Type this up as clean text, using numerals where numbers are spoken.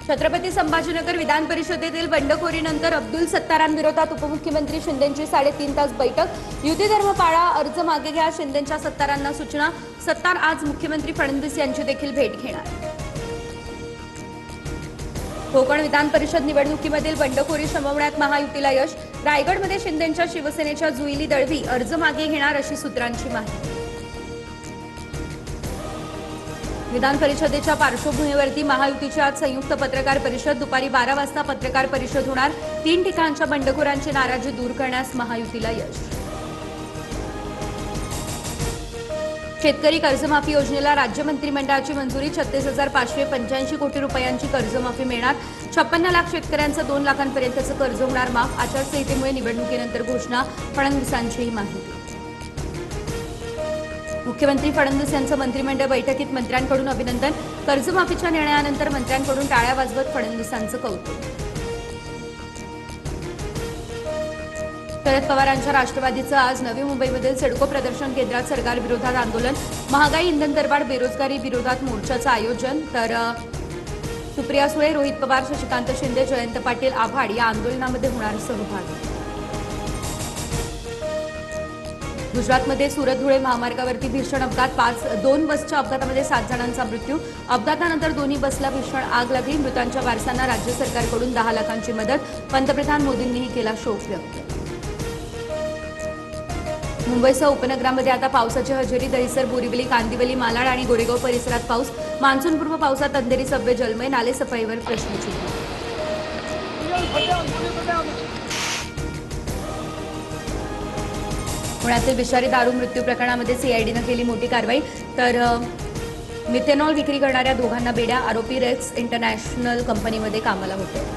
छत्रपती संभाजीनगर विधान परिषदेतील बंडखोरीनंतर अब्दुल सत्तारांविरोधात उपमुख्यमंत्री शिंदेंची 3.5 तास बैठक। युती धर्म पाळा, अर्ज मागे घ्या, शिंदेंच्या सत्तारांना सूचना। सत्तार आज मुख्यमंत्री फडणवीस यांची देखील भेट घेणार। कोकण विधान परिषद निवडणुकीमधील बंडखोरी शमवण्यात महायुतीला यश। रायगडमध्ये शिंदेंच्या शिवसेनेच्या जुईली दळवी, अर्ज मागे घेणार अशी सूत्रांची माहिती। विधान परिषदेच्या पार्श्वभूमीवरती महायुतीची आज संयुक्त पत्रकार परिषद। दुपारी 12 वाजता पत्रकार परिषद होणार। 3 ठिकाणच्या बंडखोरांची नाराजी दूर करण्यास महायुतीला यश। शेतकरी कर्जमाफी योजनेला राज्य मंत्रिमंडळाची मंजुरी। 36,585 कोटी रुपयांची कर्जमाफी मिळणार। 56 लाख शेतकऱ्यांचं 2 लाखांपर्यंतचं कर्ज होणार माफ। आचारसंहितेमुळे निवडणुकीनंतर घोषणा, फडणवीसांचीही माहिती। मुख्यमंत्री फडणवीस यांचं मंत्रिमंडळ बैठकीत मंत्र्यांकडून अभिनंदन। कर्जमाफीच्या निर्णयानंतर मंत्र्यांकडून टाळ्या वाजवत फडणवीसांचं कौतुक। शरद पवारांच्या राष्ट्रवादीचं आज नवी मुंबईमधील सिडको प्रदर्शन केंद्रात सरकार विरोधात आंदोलन। महागाई, इंधन दरवाढ, बेरोजगारी विरोधात मोर्चाचं आयोजन। तर सुप्रिया सुळे, रोहित पवार, शशिकांत शिंदे, जयंत पाटील आव्हाड या आंदोलनामध्ये होणार सहभागी। गुजरातमध्ये सुरत धुळे महामार्गावरती भीषण अपघात। 2 बसच्या अपघातामध्ये 7 जणांचा मृत्यू। अपघातानंतर दोन्ही बसला भीषण आग लागली। मृतांच्या वारसांना राज्य सरकारकडून 10 लाखांची मदत। पंतप्रधान मोदींनीही केला शोक व्यक्त। मुंबईसह उपनगरामध्ये आता पावसाची हजेरी। दहिसर, बोरिवली, कांदिवली, मालाड आणि गोरेगाव परिसरात पाऊस। मान्सूनपूर्व पावसात अंधेरी सबवे जलमय, नाले सफाईवर प्रश्नचिन्ह। पुण्यातील विषारी दारू मृत्यू प्रकरणामध्ये सीआयडीनं केली मोठी कारवाई। तर मिथेनॉल विक्री करणाऱ्या दोघांना बेड्या। आरोपी रेक्स इंटरनॅशनल कंपनीमध्ये कामाला होते।